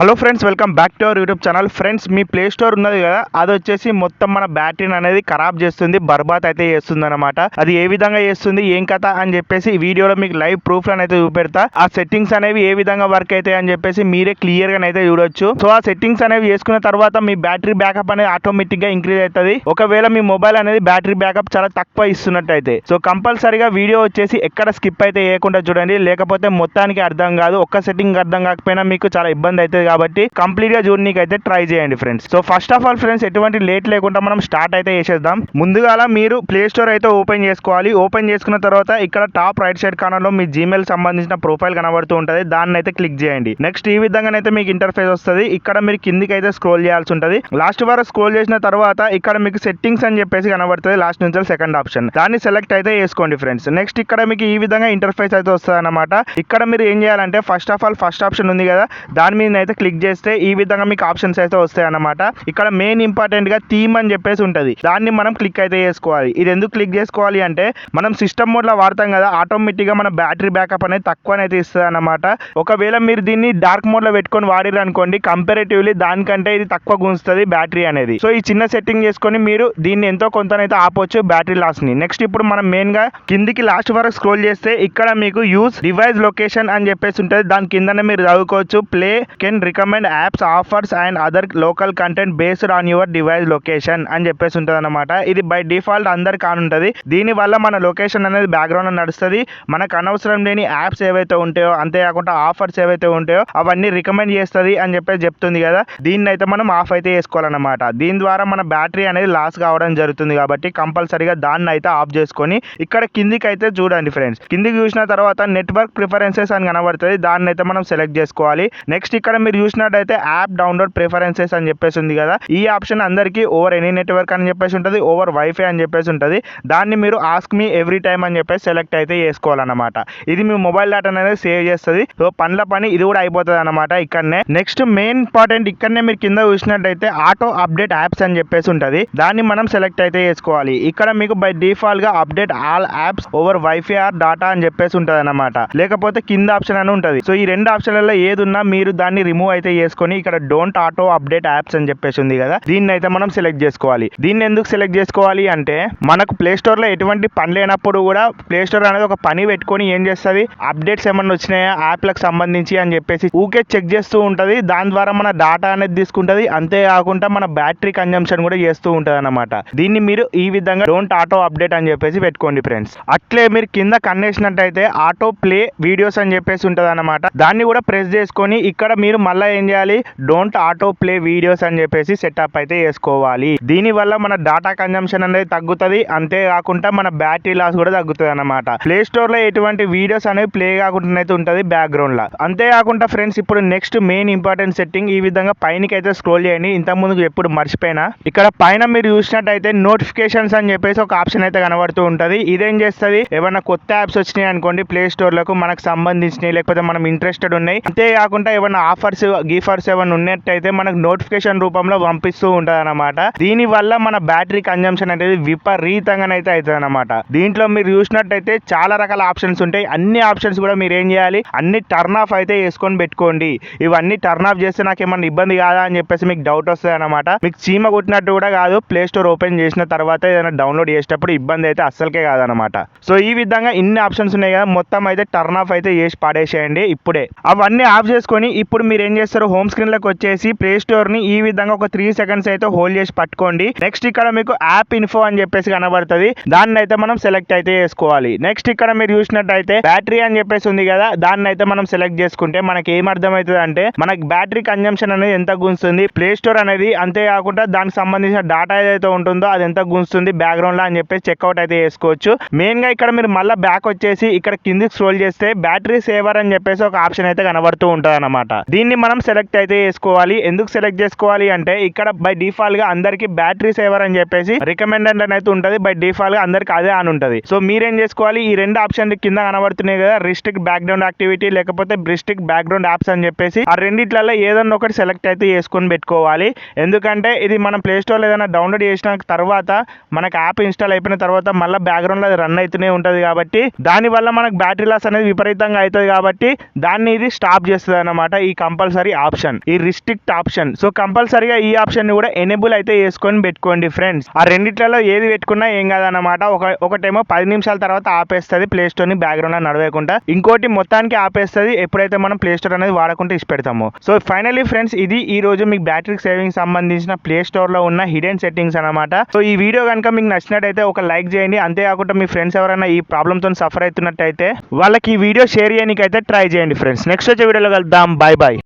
Hello friends, welcome back to our YouTube channel. Friends, me play store ఉన్నది కదా, అది వచ్చేసి మొత్తం మన బ్యాటరీని అనేది ఖరాబ్ చేస్తుంది, బర్బాద్ అయితే చేస్తుంది అనమాట. అది ఏ విధంగా చేస్తుంది, ఏం కథ అని చెప్పేసి ఈ వీడియోలో మీకు లైవ్ ప్రూఫ్ అయితే చూపెడతా. ఆ సెట్టింగ్స్ అనేవి ఏ విధంగా వర్క్ అవుతాయి అని చెప్పేసి మీరే క్లియర్ గా అయితే చూడొచ్చు. సో ఆ సెట్టింగ్స్ అనేవి చేసుకున్న తర్వాత మీ బ్యాటరీ బ్యాకప్ అనేది ఆటోమేటిక్ గా ఇంక్రీజ్ అవుతుంది. ఒకవేళ మీ మొబైల్ అనేది బ్యాటరీ బ్యాకప్ చాలా తక్కువ ఇస్తున్నట్టు అయితే సో కంపల్సరీగా వీడియో వచ్చేసి ఎక్కడ స్కిప్ అయితే చేయకుండా చూడండి, లేకపోతే మొత్తానికి అర్థం కాదు. ఒక్క సెట్టింగ్ అర్థం కాకపోయినా మీకు చాలా ఇబ్బంది అవుతుంది కాబట్టి కంప్లీట్ గా చూడనీకి అయితే ట్రై చేయండి friends. So first of all friends, ఎటువంటి లేట్ లేకుండా మనం స్టార్ట్ అయితే చేసేద్దాం. ముందుగా మీరు ప్లే స్టోర్ అయితే ఓపెన్ చేసుకోవాలి. ఓపెన్ చేసుకున్న తర్వాత ఇక్కడ టాప్ రైట్ సైడ్ కార్నర్ లో మీ జీమెయిల్ సంబంధించిన ప్రొఫైల్ కనబడుతూ ఉంటది, దాన్ని అయితే క్లిక్ చేయండి. నెక్స్ట్ ఈ విధంగానైతే మీకు ఇంటర్ఫేస్ వస్తుంది. ఇక్కడ మీరు కిందికి అయితే స్క్రోల్ చేయాల్సి ఉంటుంది. లాస్ట్ వరకు స్క్రోల్ చేసిన తర్వాత ఇక్కడ మీకు సెట్టింగ్స్ అని చెప్పేసి కనబడుతుంది, లాస్ట్ నుంచి సెకండ్ ఆప్షన్, దాన్ని సెలెక్ట్ అయితే చేసుకోండి ఫ్రెండ్స్. నెక్స్ట్ ఇక్కడ మీకు ఈ విధంగా ఇంటర్ఫేస్ అయితే వస్తుంది అనమాట. ఇక్కడ మీరు ఏం చేయాలంటే first of all first option ఉంది కదా, దాని మీద అయితే క్లిక్ చేస్తే ఈ విధంగా మీకు ఆప్షన్స్ అయితే వస్తాయి అన్నమాట. ఇక్కడ మెయిన్ ఇంపార్టెంట్ గా థీమ్ అని చెప్పేసి ఉంటుంది, దాన్ని మనం క్లిక్ అయితే చేసుకోవాలి. ఇది ఎందుకు క్లిక్ చేసుకోవాలి అంటే మనం సిస్టమ్ మోడ్ లో వాడతాం కదా, ఆటోమేటిక్ గా మన బ్యాటరీ బ్యాకప్ అనేది తక్కువనైతే ఇస్తుంది అన్నమాట. ఒకవేళ మీరు దీన్ని డార్క్ మోడ్ లో పెట్టుకొని వాడిరు అనుకోండి, కంపారేటివ్లీ దానికంటే ఇది తక్కువ గుంజుతుంది బ్యాటరీ అనేది. సో ఈ చిన్న సెట్టింగ్ చేసుకొని మీరు దీన్ని ఎంతో కొంతనైతే ఆపొచ్చు బ్యాటరీ లాస్ ని. నెక్స్ట్ ఇప్పుడు మనం మెయిన్ గా కిందికి లాస్ట్ వరకు స్క్రోల్ చేస్తే ఇక్కడ మీకు యూజ్ డివైస్ లొకేషన్ అని చెప్పేసి ఉంటుంది, దాని కిందనే మీరు చదువుకోవచ్చు play can recommend apps offers and other local content based on your device location అని చెప్పేసి ఉంటుంది అనమాట. ఇది బై డిఫాల్ట్ అందరికి ఆన్ ఉంటుంది. దీని వల్ల మన లొకేషన్ అనేది బ్యాక్గ్రౌండ్ లో నడుస్తుంది. మనకు అనవసరం లేని యాప్స్ ఏవైతే ఉంటాయో, అంతేకాకుండా ఆఫర్స్ ఏవైతే ఉంటాయో అవన్నీ రికమెండ్ చేస్తుంది అని చెప్పేసి చెప్తుంది కదా, దీన్ని అయితే మనం ఆఫ్ అయితే చేసుకోవాలన్నమాట. దీని ద్వారా మన బ్యాటరీ అనేది లాస్ కావడం జరుగుతుంది కాబట్టి కంపల్సరీగా దాన్ని అయితే ఆఫ్ చేసుకొని ఇక్కడ కిందికి అయితే చూడండి ఫ్రెండ్స్. కిందికి చూసిన తర్వాత నెట్వర్క్ ప్రిఫరెన్సెస్ అని కనబడుతుంది, దాన్ని అయితే మనం సెలెక్ట్ చేసుకోవాలి. నెక్స్ట్ ఇక్కడ మీరు చూసినట్టయితే యాప్ డౌన్లోడ్ ప్రిఫరెన్సెస్ అని చెప్పేసి ఉంది కదా, ఈ ఆప్షన్ అందరికీ ఓవర్ ఎనీ నెట్వర్క్ అని చెప్పేసి ఉంటుంది, ఓవర్ వైఫై అని చెప్పేసి ఉంటుంది. దాన్ని మీరు ఆస్క్ మీ ఎవ్రీ టైమ్ అని చెప్పేసి సెలెక్ట్ అయితే చేసుకోవాలన్నమాట. ఇది మీ మొబైల్ డేటా అనేది సేవ్ చేస్తుంది. సో పని ఇది కూడా అయిపోతుంది అనమాట ఇక్కడనే. నెక్స్ట్ మెయిన్ ఇంపార్టెంట్, ఇక్కడనే మీరు కింద చూసినట్టయితే ఆటో అప్డేట్ యాప్స్ అని చెప్పేసి ఉంటుంది, దాన్ని మనం సెలెక్ట్ అయితే చేసుకోవాలి. ఇక్కడ మీకు బై డిఫాల్ట్ గా update all apps over wifi or data అని చెప్పేసి ఉంటుంది అనమాట, లేకపోతే కింద ఆప్షన్ అని ఉంటుంది. సో ఈ రెండు ఆప్షన్లలో ఏది ఉన్నా మీరు దాన్ని రిమూవ్ అయితే చేసుకొని ఇక్కడ డోంట్ ఆటో అప్డేట్ యాప్స్ అని చెప్పేసి ఉంది కదా, దీన్ని అయితే మనం సెలెక్ట్ చేసుకోవాలి. దీన్ని ఎందుకు సెలెక్ట్ చేసుకోవాలి అంటే మనకు ప్లే స్టోర్ లో ఎటువంటి పని లేనప్పుడు కూడా ప్లే స్టోర్ అనేది ఒక పని పెట్టుకొని ఏం చేస్తుంది, అప్డేట్స్ ఏమన్నా వచ్చినాయా యాప్లకు సంబంధించి అని చెప్పేసి ఊకే చెక్ చేస్తూ ఉంటది. దాని ద్వారా మన డాటా అనేది తీసుకుంటది, అంతేకాకుండా మన బ్యాటరీ కన్జంప్షన్ కూడా చేస్తూ ఉంటది అనమాట. దీన్ని మీరు ఈ విధంగా డోంట్ ఆటో అప్డేట్ అని చెప్పేసి పెట్టుకోండి ఫ్రెండ్స్. అట్లే మీరు కింద కన్నేసినట్టయితే ఆటో ప్లే వీడియోస్ అని చెప్పేసి ఉంటది అనమాట, దాన్ని కూడా ప్రెస్ చేసుకొని ఇక్కడ మీరు మళ్ళీ ఏం చేయాలి, డోంట్ ఆటో ప్లే వీడియోస్ అని చెప్పేసి సెటప్ అయితే చేసుకోవాలి. దీని వల్ల మన డాటా కన్జంప్షన్ అనేది తగ్గుతుంది, అంతేకాకుండా మన బ్యాటరీ లాస్ కూడా తగ్గుతుంది అనమాట. ప్లే స్టోర్ లో ఎటువంటి వీడియోస్ అనేవి ప్లే కాకుండా అయితే ఉంటుంది బ్యాక్గ్రౌండ్ లో. అంతేకాకుండా ఫ్రెండ్స్, ఇప్పుడు నెక్స్ట్ మెయిన్ ఇంపార్టెంట్ సెట్టింగ్, ఈ విధంగా పైనకి అయితే స్క్రోల్ చేయండి. ఇంత ముందు ఎప్పుడు మర్చిపోయినా ఇక్కడ పైన మీరు చూసినట్టయితే నోటిఫికేషన్స్ అని చెప్పేసి ఒక ఆప్షన్ అయితే కనబడుతూ ఉంటది. ఇదేం చేస్తుంది, ఏమైనా కొత్త యాప్స్ వచ్చినాయి అనుకోండి ప్లే స్టోర్ లకు మనకు సంబంధించినవి, లేకపోతే మనం ఇంట్రెస్టెడ్ ఉన్నాయి, అంతేకాకుండా ఏమైనా ఆఫర్స్ గీఫర్స్ ఏమైనా ఉన్నట్టయితే మనకు నోటిఫికేషన్ రూపంలో పంపిస్తూ ఉంటది అనమాట. దీని వల్ల మన బ్యాటరీ కన్జంప్షన్ అనేది విపరీతంగా అయితే అవుతుంది అనమాట. దీంట్లో మీరు చూసినట్టయితే చాలా రకాల ఆప్షన్స్ ఉంటాయి. అన్ని ఆప్షన్స్ కూడా మీరు ఏం చేయాలి, అన్ని టర్న్ ఆఫ్ అయితే వేసుకొని పెట్టుకోండి. ఇవన్నీ టర్న్ ఆఫ్ చేస్తే నాకు ఏమన్నా ఇబ్బంది కాదా అని చెప్పేసి మీకు డౌట్ వస్తుంది అనమాట. మీకు చీమ కొట్టినట్టు కూడా కాదు, ప్లే స్టోర్ ఓపెన్ చేసిన తర్వాత ఏదైనా డౌన్లోడ్ చేసేటప్పుడు ఇబ్బంది అయితే అస్సలకే కాదనమాట. సో ఈ విధంగా ఇన్ని ఆప్షన్స్ ఉన్నాయి కదా, మొత్తం అయితే టర్న్ ఆఫ్ అయితే చేసి పడేసేయండి ఇప్పుడే. అవన్నీ ఆఫ్ చేసుకొని ఇప్పుడు మీరు ఏం చేస్తారు, హోమ్ స్క్రీన్ లోకి వచ్చేసి ప్లే స్టోర్ ని ఈ విధంగా ఒక 3 సెకండ్స్ అయితే హోల్డ్ చేసి పట్టుకోండి. నెక్స్ట్ ఇక్కడ మీకు యాప్ ఇన్ఫో అని చెప్పేసి కనబడుతుంది, దాన్ని అయితే మనం సెలెక్ట్ అయితే చేసుకోవాలి. నెక్స్ట్ ఇక్కడ మీరు చూసినట్టయితే బ్యాటరీ అని చెప్పేసి ఉంది కదా, దాన్ని అయితే మనం సెలెక్ట్ చేసుకుంటే మనకి ఏం అర్థమవుతుంది అంటే మనకి బ్యాటరీ కన్జంప్షన్ అనేది ఎంత గుంజుతుంది ప్లే స్టోర్ అనేది, అంతేకాకుండా దానికి సంబంధించిన డాటా ఏదైతే ఉంటుందో అది ఎంత గుంజుతుంది బ్యాక్గ్రౌండ్ లో అని చెప్పేసి చెక్అవుట్ అయితే చేసుకోవచ్చు. మెయిన్ గా ఇక్కడ మీరు మళ్ళీ బ్యాక్ వచ్చేసి ఇక్కడ కిందికి స్క్రోల్ చేస్తే బ్యాటరీ సేవర్ అని చెప్పేసి ఒక ఆప్షన్ అయితే కనబడుతూ ఉంటుంది అనమాట. దీన్ని మనం సెలెక్ట్ అయితే చేసుకోవాలి. ఎందుకు సెలెక్ట్ చేసుకోవాలి అంటే ఇక్కడ బై డిఫాల్ట్ గా అందరికి బ్యాటరీ సేవర్ అని చెప్పేసి రికమెండెడ్ అని అయితే ఉంటుంది, బై డిఫాల్ట్ గా అందరికి అదే అని ఉంటుంది. సో మీరేం చేసుకోవాలి, ఈ రెండు ఆప్షన్ కింద కనబడుతున్నాయి కదా, రిస్ట్రిక్ట్ బ్యాక్గ్రౌండ్ యాక్టివిటీ లేకపోతే రిస్ట్రిక్ట్ బ్యాక్గ్రౌండ్ యాప్స్ అని చెప్పేసి ఆ రెండిట్లలో ఏదన్నా ఒకటి సెలెక్ట్ అయితే చేసుకొని పెట్టుకోవాలి. ఎందుకంటే ఇది మనం ప్లే స్టోర్ లో ఏదైనా డౌన్లోడ్ చేసిన తర్వాత మనకి యాప్ ఇన్స్టాల్ అయిపోయిన తర్వాత మళ్ళీ బ్యాక్గ్రౌండ్ లో అది రన్ అవుతూనే ఉంటుంది కాబట్టి దాని వల్ల మనకు బ్యాటరీ లాస్ అనేది విపరీతంగా అవుతుంది కాబట్టి దాన్ని ఇది స్టాప్ చేస్తుంది అనమాట. ఈ కంపల్సరీ కంపల్సరీ ఆప్షన్, ఈ రిస్ట్రిక్ట్ ఆప్షన్. సో కంపల్సరీగా ఈ ఆప్షన్ ని కూడా ఎనేబుల్ అయితే చేసుకొని పెట్టుకోండి ఫ్రెండ్స్. ఆ రెండిట్లలో ఏది పెట్టుకున్నా ఏం కాదన్నమాట. ఒకటేమో 10 నిమిషాల తర్వాత ఆపేస్తుంది ప్లే స్టోర్ ని బ్యాక్గ్రౌండ్ లో నడవకుండా, ఇంకోటి మొత్తానికి ఆపేస్తుంది ఎప్పుడైతే మనం ప్లే స్టోర్ అనేది వాడకుండా ఇచ్చి పెడతాము. సో ఫైనలీ ఫ్రెండ్స్, ఇది ఈ రోజు మీకు బ్యాటరీ సేవింగ్ సంబంధించిన ప్లే స్టోర్ లో ఉన్న హిడెన్ సెట్టింగ్స్ అనమాట. సో ఈ వీడియో కనుక మీకు నచ్చినట్టయితే ఒక లైక్ చేయండి. అంతేకాకుండా మీ ఫ్రెండ్స్ ఎవరైనా ఈ ప్రాబ్లమ్ తో సఫర్ అవుతున్నట్టయితే వాళ్ళకి ఈ వీడియో షేర్ చేయడానికి అయితే ట్రై చేయండి ఫ్రెండ్స్. నెక్స్ట్ వచ్చే వీడియోలో కలుద్దాం. Bye bye.